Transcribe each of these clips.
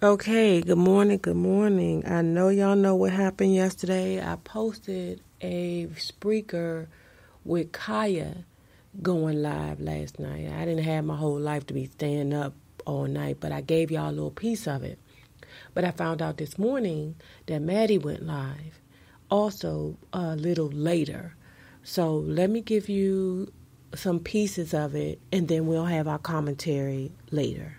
Okay, good morning, good morning. I know y'all know what happened yesterday. I posted a Spreaker with KHIA going live last night. I didn't have my whole life to be staying up all night, but I gave y'all a little piece of it. But I found out this morning that Maddie went live also a little later. So let me give you some pieces of it, and then we'll have our commentary later.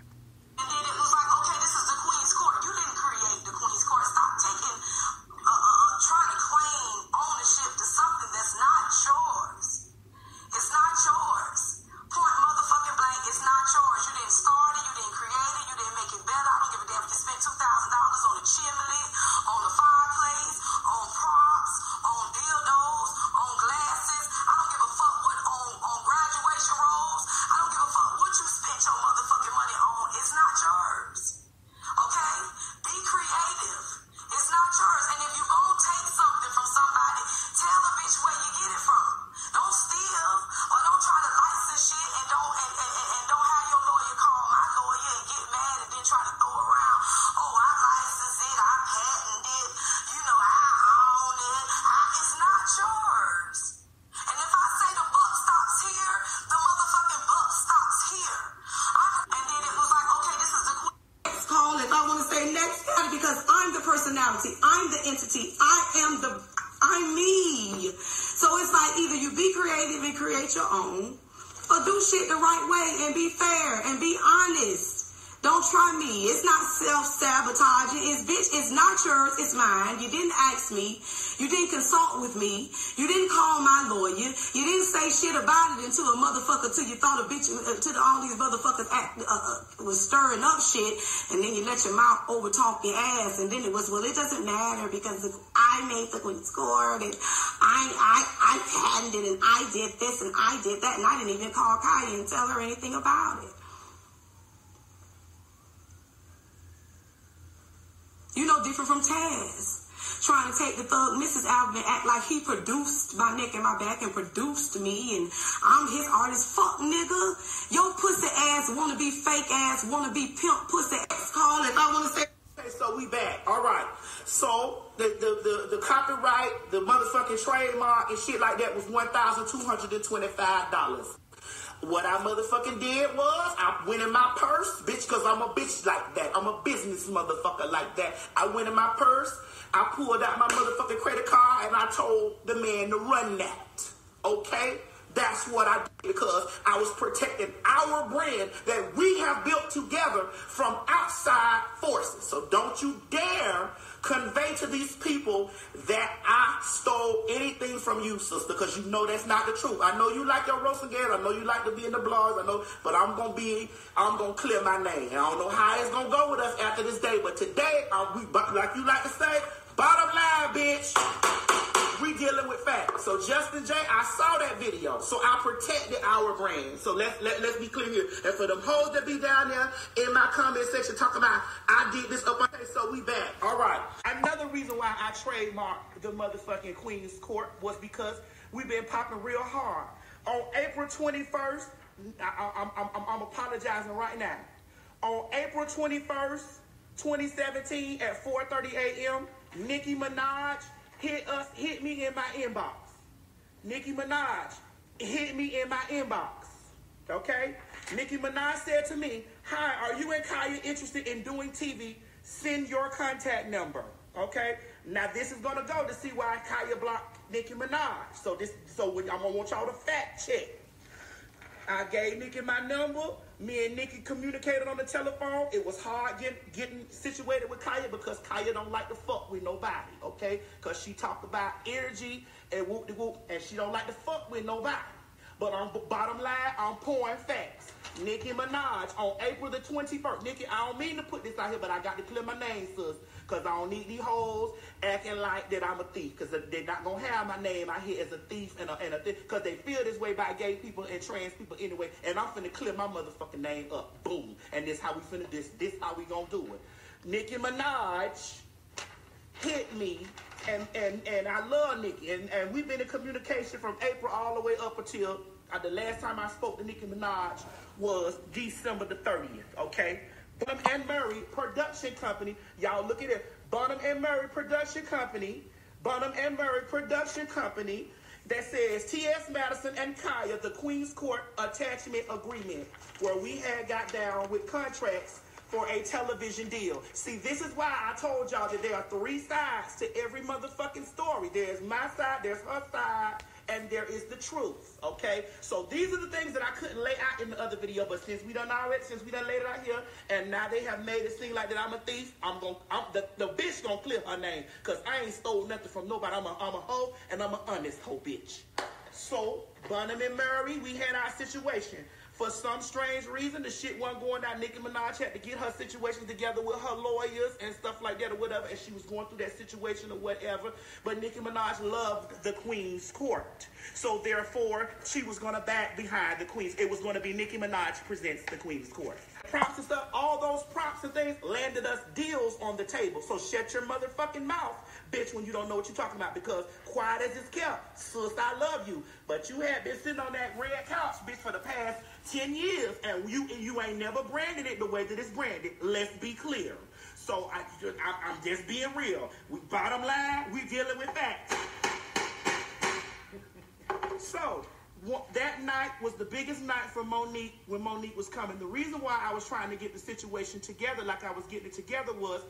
I'm the entity. I'm me. So it's like either you be creative and create your own, or do shit the right way and be fair and be honest. Don't try me. It's not self-sabotaging. It's not yours. It's mine. You didn't ask me. You didn't consult with me. You didn't call my lawyer. You didn't say shit about it until a motherfucker, till you thought a bitch, till all these motherfuckers was stirring up shit, and then you let your mouth over talk your ass, and then it was, well, it doesn't matter because I made the queen score, and I patented, and I did this, and I did that, and I didn't even call KHIA and tell her anything about it. You know, different from Taz, trying to take the Thug Mrs. album and act like he produced my neck and my back and produced me, and I'm his artist. Fuck, nigga. Your pussy ass wanna be fake ass, wanna be pimp pussy ass call if I wanna say. Okay, so we back. All right. So the copyright, the motherfucking trademark and shit like that was $1,225. What I motherfucking did was, I went in my purse, bitch, because I'm a bitch like that. I'm a business motherfucker like that. I went in my purse, I pulled out my motherfucking credit card, and I told the man to run that. Okay? That's what I did, because I was protecting our brand that we have built together from outside forces. So don't you dare convey to these people that I stole anything from you, sister, because you know that's not the truth. I know you like your roast again. I know you like to be in the blogs. I know, but I'm gonna clear my name. I don't know how it's gonna go with us after this day, but today, like you like to say, bottom line, bitch. We dealing with facts. So Justin J, I saw that video. So I protected our brand. So let's be clear here. And for them hoes that be down there in my comment section talking about I did this up. Okay, so we back. All right. Another reason why I trademarked the motherfucking Queen's Court was because we've been popping real hard. On April 21st, I'm apologizing right now. On April 21st, 2017 at 4:30 a.m., Nicki Minaj hit me in my inbox. Nicki Minaj hit me in my inbox. Okay? Nicki Minaj said to me, "Hi, are you and KHIA interested in doing TV? Send your contact number." Okay? Now this is gonna go to see why KHIA blocked Nicki Minaj. So I'm gonna want y'all to fact check. I gave Nicki my number. Me and Nicki communicated on the telephone. It was hard getting situated with KHIA because KHIA don't like to fuck with nobody, okay? Because she talked about energy and whoop-de-whoop, and she don't like to fuck with nobody. But on bottom line, I'm pouring facts. Nicki Minaj on April the 21st. Nicki, I don't mean to put this out here, but I got to clear my name, sis. Because I don't need these hoes acting like that I'm a thief. Because they're not going to have my name out here as a thief and a thief. Because they feel this way by gay people and trans people anyway. And I'm finna clear my motherfucking name up. Boom. And this how we finna, this how we gonna do it. Nicki Minaj hit me. And I love Nicki. And we've been in communication from April all the way up until the last time I spoke to Nicki Minaj was December the 30th. Okay? Bonham and Murray Production Company. Y'all look at it. Bonham and Murray Production Company. Bonham and Murray Production Company. That says T.S. Madison and KHIA, the Queen's Court Attachment Agreement, where we had got down with contracts for a television deal. See, this is why I told y'all that there are 3 sides to every motherfucking story. There's my side, there's her side, and there is the truth, okay? So these are the things that I couldn't lay out in the other video, but since we done laid it out here, and now they have made it seem like that I'm a thief, the bitch gonna clear her name, because I ain't stole nothing from nobody. I'm a hoe, and I'm an honest hoe bitch. So, Bonham and Murray, we had our situation. For some strange reason, the shit wasn't going down. Nicki Minaj had to get her situation together with her lawyers and stuff like that or whatever, and she was going through that situation or whatever. But Nicki Minaj loved the Queen's Court. So therefore, she was going to back behind the Queen's. It was going to be Nicki Minaj presents the Queen's Court. Props and stuff, all those props and things landed us deals on the table. So shut your motherfucking mouth, bitch, when you don't know what you're talking about, because quiet as it's kept, sis, I love you. But you have been sitting on that red couch, bitch, for the past 10 years, and you ain't never branded it the way that it's branded. Let's be clear. So I'm just being real. Bottom line, we dealing with facts. So that night was the biggest night for Monique when Monique was coming. The reason why I was trying to get the situation together like I was getting it together was,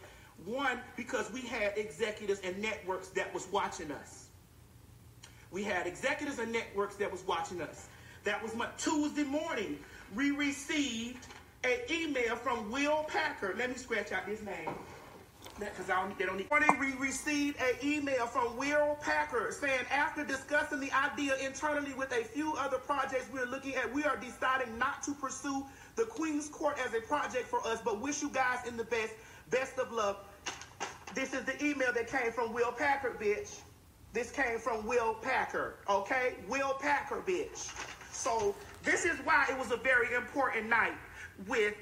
one, because we had executives and networks that was watching us. We had executives and networks that was watching us. That was my Tuesday morning. We received an email from Will Packer. Let me scratch out this name. Because they don't need. We received an email from Will Packer saying, after discussing the idea internally with a few other projects we're looking at, we are deciding not to pursue the Queen's Court as a project for us, but wish you guys in the best of luck. This is the email that came from Will Packer, bitch. This came from Will Packer, okay? Will Packer, bitch. So this is why it was a very important night with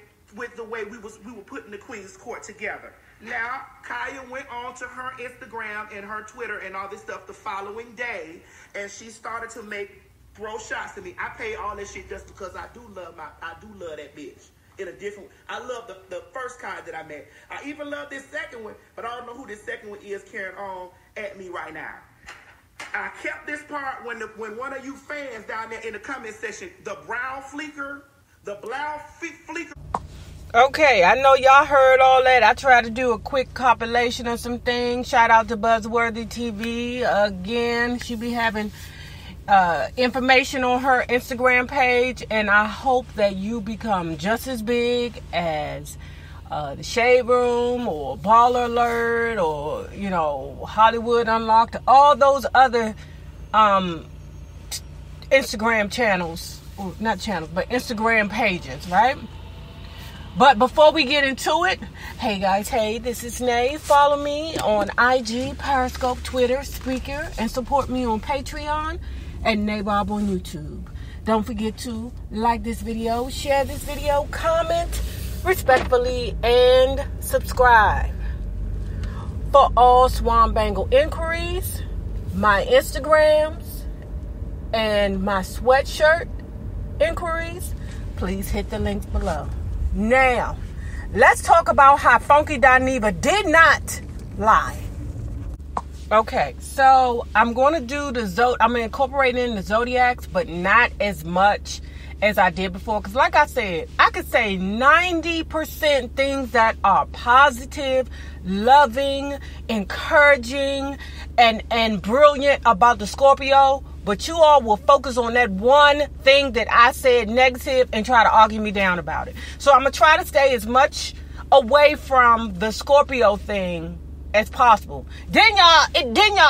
the way we were putting the Queen's Court together. Now, KHIA went on to her Instagram and her Twitter and all this stuff the following day, and she started to throw shots at me. I pay all this shit just because I do love that bitch. In a different, I love the first KHIA that I met. I even love this second one, but I don't know who this second one is carrying on at me right now. I kept this part when one of you fans down there in the comment section, the brown fleeker. Okay, I know y'all heard all that. I tried to do a quick compilation of some things. Shout out to Buzzworthy TV. Again, she be having information on her Instagram page, and I hope that you become just as big as the Shade Room or Baller Alert or, Hollywood Unlocked, all those other Instagram channels, not channels, but Instagram pages, right? But before we get into it, hey guys, this is Nave. Follow me on IG, Periscope, Twitter, Spreaker, and support me on Patreon and Nabob on YouTube. Don't forget to like this video, share this video, comment respectfully, and subscribe. For all Swan Bangle inquiries, my Instagrams, and my sweatshirt inquiries, please hit the links below. Now, let's talk about how Funky DINEVA did not lie. Okay, so I'm going to do I'm going to incorporate in the zodiacs, but not as much as I did before. Because like I said, I could say 90% things that are positive, loving, encouraging, and brilliant about the Scorpio. But you all will focus on that one thing that I said negative and try to argue me down about it. So I'm going to try to stay as much away from the Scorpio thing as possible. Then y'all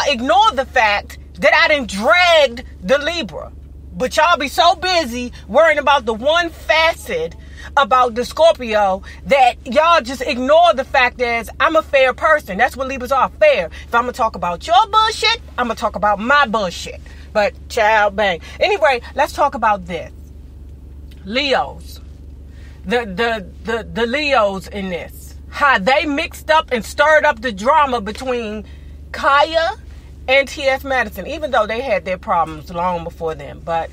ignore the fact that I done dragged the Libra. But y'all be so busy worrying about the one facet about the Scorpio that y'all just ignore the fact that I'm a fair person. That's what Libras are, fair. If I'm going to talk about your bullshit, I'm going to talk about my bullshit. But child bang. Anyway, let's talk about this. Leos. The Leos in this. How they mixed up and stirred up the drama between KHIA and T.S. Madison, even though they had their problems long before them. But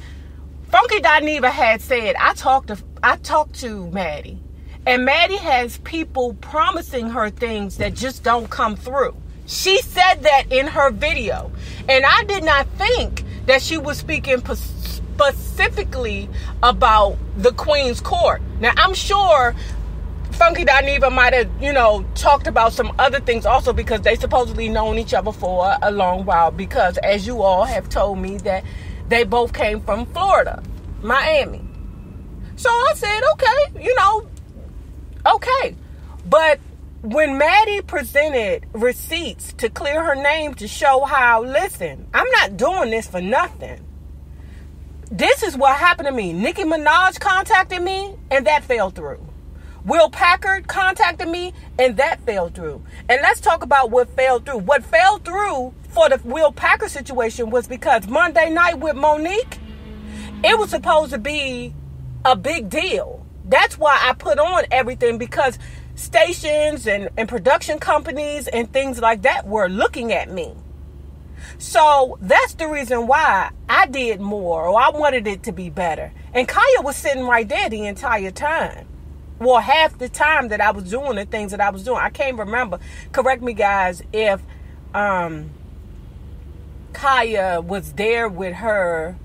Funky DINEVA had said, I talked to Maddie, And Maddie has people promising her things that just don't come through. She said that in her video. And I did not think that she was speaking specifically about the Queen's Court. Now, I'm sure Funky DINEVA might have, talked about some other things also, because they supposedly known each other for a long while, because as you all have told me that they both came from Florida, Miami. So I said, okay. But when Maddie presented receipts to clear her name to show how, listen, I'm not doing this for nothing. This is what happened to me. Nicki Minaj contacted me and that fell through. Will Packard contacted me and that fell through. And let's talk about what fell through. What fell through for the Will Packard situation was because Monday night with Monique, it was supposed to be a big deal. That's why I put on everything, because stations and production companies and things like that were looking at me. So that's the reason why I did more, or I wanted it to be better. And KHIA was sitting right there the entire time. Well, half the time that I was doing the things that I was doing. I can't remember. Correct me, guys, if KHIA was there with her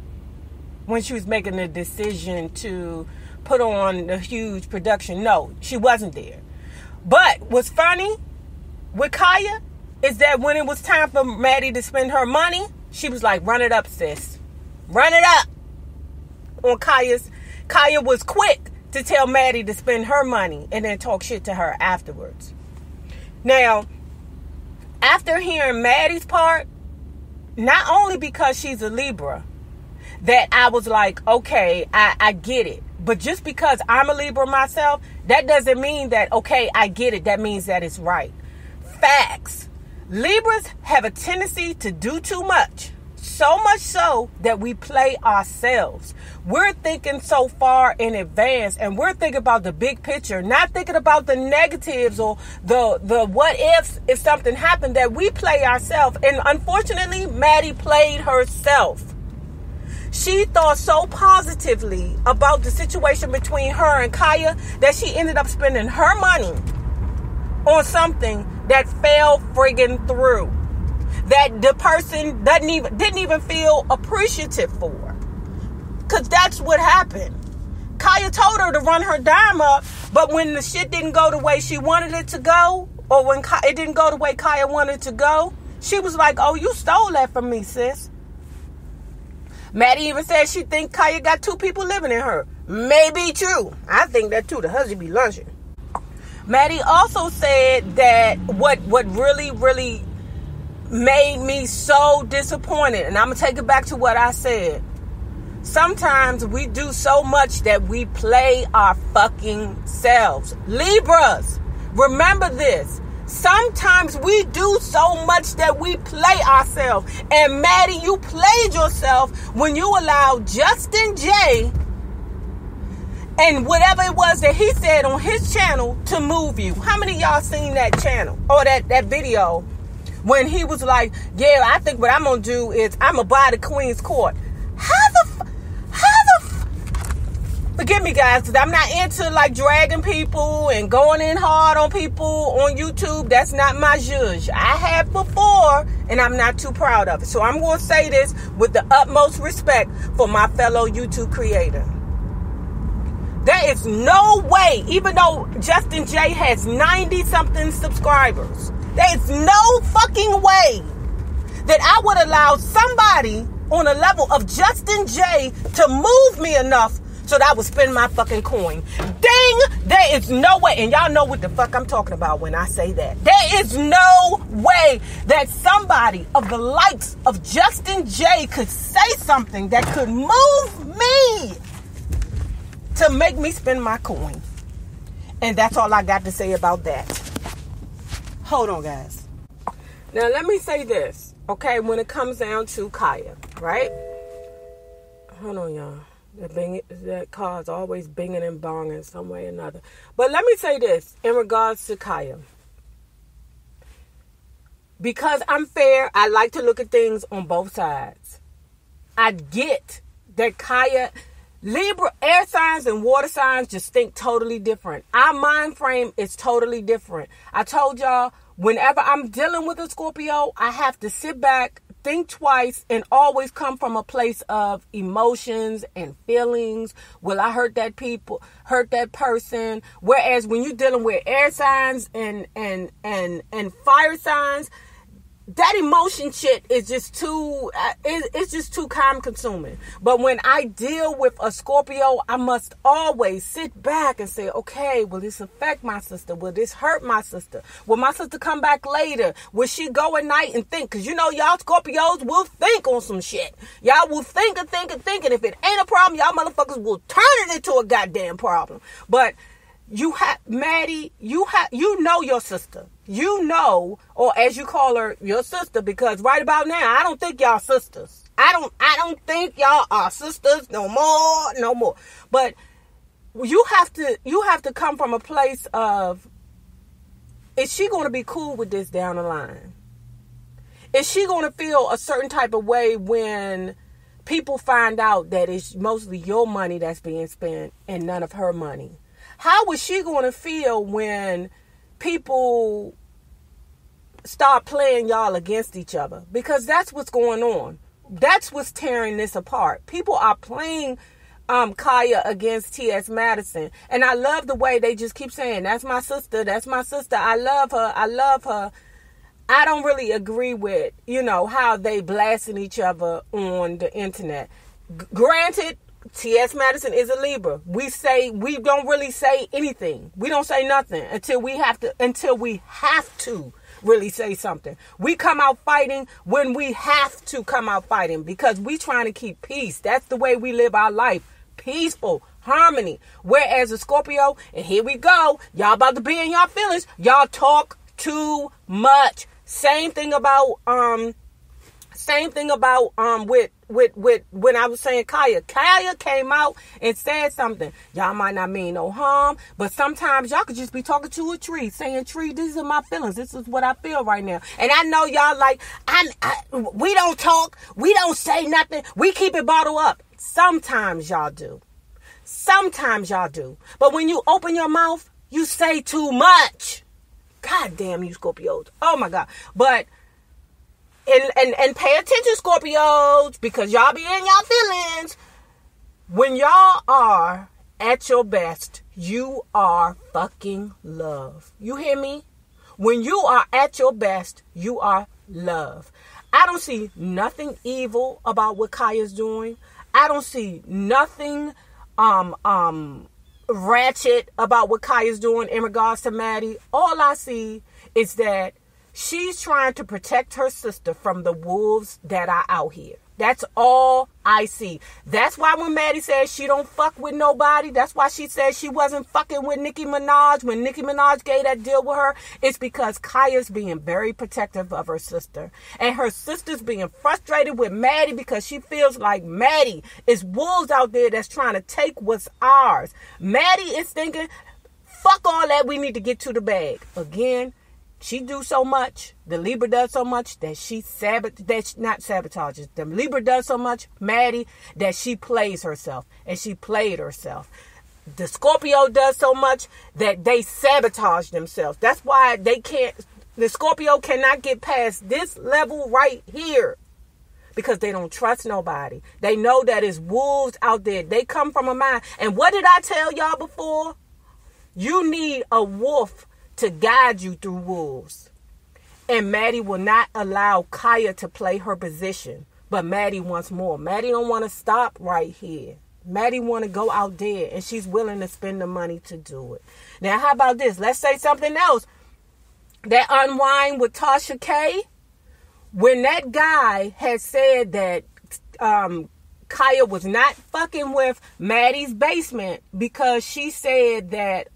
when she was making the decision to put on the huge production. No, she wasn't there. But what's funny with KHIA is that when it was time for Maddie to spend her money, she was like, run it up, sis. Run it up. On KHIA was quick to tell Maddie to spend her money and then talk shit to her afterwards. Now, after hearing Maddie's part, not only because she's a Libra, that I was like, okay, I get it. But just because I'm a Libra myself, that doesn't mean that, okay, I get it. That means that it's right. Facts. Libras have a tendency to do too much. So much so that we play ourselves. We're thinking so far in advance, and we're thinking about the big picture, not thinking about the negatives or the what ifs if something happened, that we play ourselves. And unfortunately, Maddie played herself. She thought so positively about the situation between her and KHIA that she ended up spending her money on something that fell friggin' through, that the person didn't even feel appreciative for. Because that's what happened. KHIA told her to run her dime up, but when the shit didn't go the way she wanted it to go, or when it didn't go the way KHIA wanted it to go, she was like, oh, you stole that from me, sis. Maddie even said she think KHIA got two people living in her. Maybe true. I think that too. The husband be lunching. Maddie also said that what really, really made me so disappointed, and I'm going to take it back to what I said. Sometimes we do so much that we play our fucking selves. Libras, remember this. Sometimes we do so much that we play ourselves. And Maddie, you played yourself when you allowed Justin J and whatever it was that he said on his channel to move you. How many of y'all seen that channel or that video when he was like, yeah, I think what I'm going to do is I'm going to buy the Queen's Court. Forgive me, guys, because I'm not into like dragging people and going in hard on people on YouTube. That's not my zhuzh. I have before, and I'm not too proud of it. So I'm going to say this with the utmost respect for my fellow YouTube creator. There is no way, even though Justin J has 90-something subscribers, there is no fucking way that I would allow somebody on a level of Justin J to move me enough so that I would spend my fucking coin. Ding! There is no way. And y'all know what the fuck I'm talking about when I say that. There is no way that somebody of the likes of Justin J could say something that could move me to make me spend my coin. And that's all I got to say about that. Hold on, guys. Now, let me say this, okay, when it comes down to KHIA, right? Hold on, y'all. That car is always binging and bonging some way or another. But let me say this in regards to KHIA. Because I'm fair, I like to look at things on both sides. I get that KHIA Libra, air signs and water signs just think totally different. Our mind frame is totally different. I told y'all, whenever I'm dealing with a Scorpio, I have to sit back, think twice, and always come from a place of emotions and feelings. Will I hurt that person? Whereas when you're dealing with air signs and fire signs, that emotion shit is just too, it's just too time consuming. But when I deal with a Scorpio, I must always sit back and say, okay, will this affect my sister? Will this hurt my sister? Will my sister come back later? Will she go at night and think? Because you know, y'all Scorpios will think on some shit. Y'all will think and think and think. And if it ain't a problem, y'all motherfuckers will turn it into a goddamn problem. But Maddie, you know your sister. You know, or as you call her, your sister, because right about now, I don't think y'all sisters. I don't think y'all are sisters no more. But you have to come from a place of, is she going to be cool with this down the line? Is she going to feel a certain type of way when people find out that it's mostly your money that's being spent and none of her money? How is she going to feel when people start playing y'all against each other? Because that's what's going on. That's what's tearing this apart. People are playing KHIA against T.S. Madison. And I love the way they just keep saying, that's my sister. That's my sister. I love her. I don't really agree with, how they blasting each other on the internet. Granted, T.S. Madison is a Libra. We don't really say anything. We don't say nothing until we have to really say something. We come out fighting when we have to come out fighting because we trying to keep peace. That's the way we live our life. Peaceful, harmony. Whereas a Scorpio, and here we go, y'all about to be in y'all feelings. Y'all talk too much. Same thing about with when I was saying KHIA. KHIA came out and said something. Y'all might not mean no harm, but sometimes y'all could just be talking to a tree, saying, tree, these are my feelings. This is what I feel right now. And I know y'all like, we don't talk. We don't say nothing. We keep it bottled up. Sometimes y'all do. But when you open your mouth, you say too much. God damn you Scorpios. Oh my God. But And pay attention, Scorpios, because y'all be in y'all feelings. When y'all are at your best, you are fucking love. You hear me? When you are at your best, you are love. I don't see nothing evil about what KHIA's doing. I don't see nothing ratchet about what KHIA's doing in regards to Maddie. All I see is that she's trying to protect her sister from the wolves that are out here. That's all I see. That's why when Maddie says she don't fuck with nobody, that's why she said she wasn't fucking with Nicki Minaj when Nicki Minaj gave that deal with her. It's because KHIA's being very protective of her sister. And her sister's being frustrated with Maddie because she feels like Maddie is wolves out there that's trying to take what's ours. Maddie is thinking, fuck all that, we need to get to the bag. Again, she do so much, the Libra does so much that she sabotages. The Libra does so much, Maddie, that she plays herself. And she played herself. The Scorpio does so much that they sabotage themselves. That's why the Scorpio cannot get past this level right here. Because they don't trust nobody. They know that it's wolves out there. They come from a mind. And what did I tell y'all before? You need a wolf to guide you through wolves. And Maddie will not allow KHIA to play her position. But Maddie wants more. Maddie don't want to stop right here. Maddie want to go out there. And she's willing to spend the money to do it. Now, how about this? Let's say something else. That unwind with Tasha K. When that guy had said that KHIA was not fucking with Maddie's basement because she said that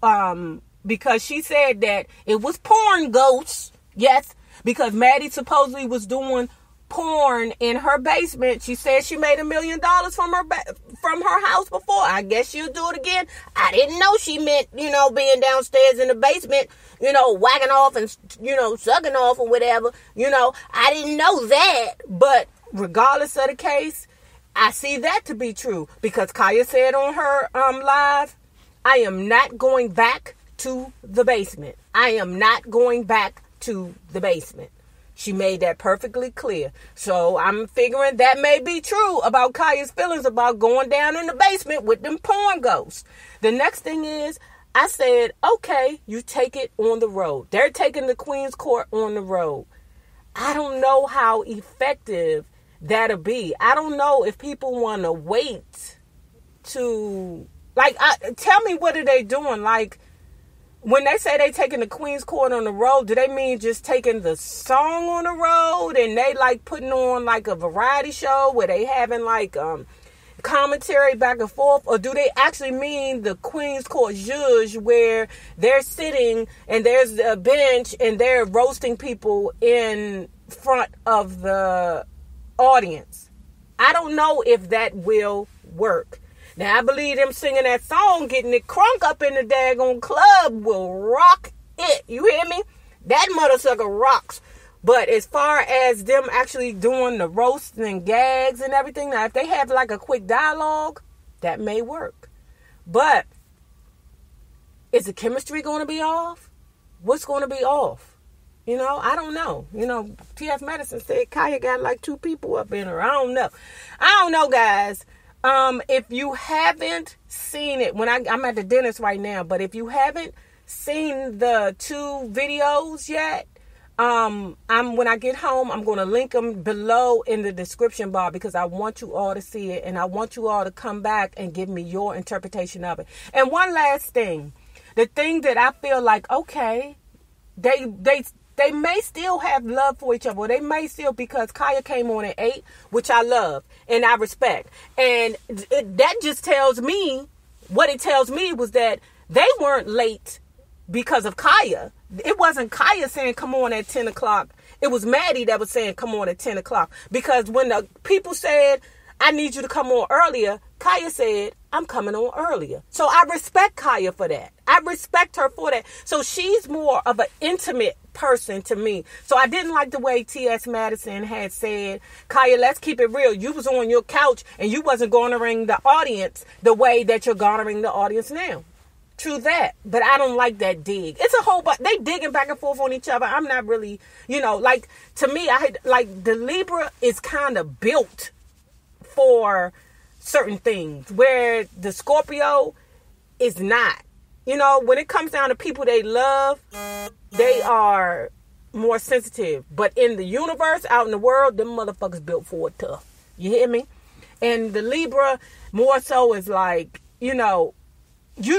it was porn ghosts. Yes, because Maddie supposedly was doing porn in her basement. She said she made $1 million from her house before. I guess she'll do it again. I didn't know she meant, being downstairs in the basement, whacking off and, sucking off or whatever. I didn't know that. But regardless of the case, I see that to be true because KHIA said on her live, I am not going back to the basement. I am not going back to the basement. She made that perfectly clear. So I'm figuring that may be true about KHIA's feelings about going down in the basement with them porn ghosts. The next thing is, I said, okay, you take it on the road. They're taking the Queen's Court on the road. I don't know how effective that'll be. I don't know if people want to wait to, like, tell me, what are they doing? Like, when they say they taking the Queen's Court on the road, do they mean just taking the song on the road and they like putting on like a variety show where they having like commentary back and forth? Or do they actually mean the Queen's Court judge where they're sitting and there's a bench and they're roasting people in front of the audience? I don't know if that will work. Now, I believe them singing that song, getting it crunk up in the daggone club will rock it. You hear me? That mother sucker rocks. But as far as them actually doing the roasts and gags and everything, now, if they have like a quick dialogue, that may work. But is the chemistry going to be off? What's going to be off? You know, I don't know. You know, T.S. Madison said KHIA got like 2 people up in her. I don't know, guys. If you haven't seen it, I'm at the dentist right now, but if you haven't seen the 2 videos yet, when I get home, I'm going to link them below in the description bar because I want you all to see it and I want you all to come back and give me your interpretation of it. And one last thing, the thing that I feel like, okay, they may still have love for each other. Or they may still, because KHIA came on at 8, which I love and I respect. And that just tells me, what it tells me was that they weren't late because of KHIA. It wasn't KHIA saying come on at 10 o'clock. It was Maddie that was saying come on at 10 o'clock. Because when the people said, I need you to come on earlier, KHIA said, I'm coming on earlier. So I respect KHIA for that. I respect her for that. So she's more of an intimate person to me. So I didn't like the way T.S. Madison had said, KHIA, let's keep it real. You was on your couch and you wasn't garnering the audience the way that you're garnering the audience now. True that. But I don't like that dig. It's a whole bunch. They digging back and forth on each other. I'm not really, like, to me, the Libra is kind of built for certain things where the Scorpio is not. When it comes down to people they love, they are more sensitive. But in the universe, out in the world, them motherfuckers built for it tough. You hear me? And the Libra more so is like, you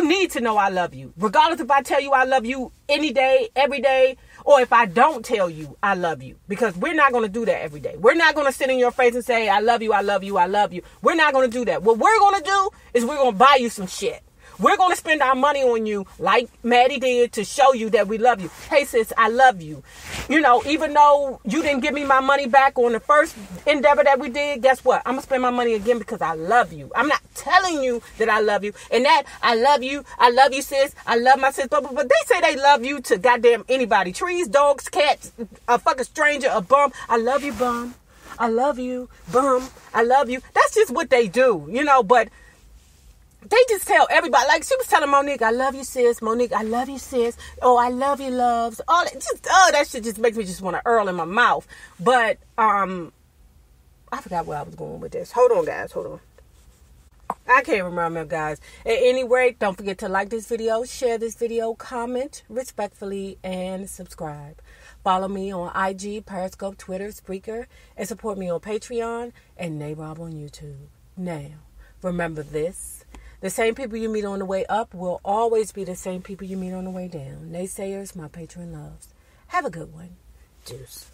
need to know I love you. Regardless if I tell you I love you any day, every day, or if I don't tell you I love you. Because we're not going to do that every day. We're not going to sit in your face and say, I love you, I love you, I love you. We're not going to do that. What we're going to do is we're going to buy you some shit. We're going to spend our money on you like Maddie did to show you that we love you. Hey, sis, I love you. Even though you didn't give me my money back on the first endeavor that we did, guess what? I'm going to spend my money again because I love you. I'm not telling you that I love you. And that I love you, sis. I love my sis. But they say they love you to goddamn anybody. Trees, dogs, cats, a fucking stranger, a bum. I love you, bum. I love you, bum. I love you. That's just what they do, but they just tell everybody, like she was telling Monique, I love you, sis. Monique, I love you, sis. Oh, I love you, loves. All that, that shit just makes me just want to earl in my mouth. But I forgot where I was going with this. Hold on, guys. Hold on. I can't remember, guys. At any rate, don't forget to like this video, share this video, comment respectfully, and subscribe. Follow me on IG, Periscope, Twitter, Spreaker, and support me on Patreon and NEVA on YouTube. Now, remember this. The same people you meet on the way up will always be the same people you meet on the way down. Naysayers, my patron loves. Have a good one. Juice.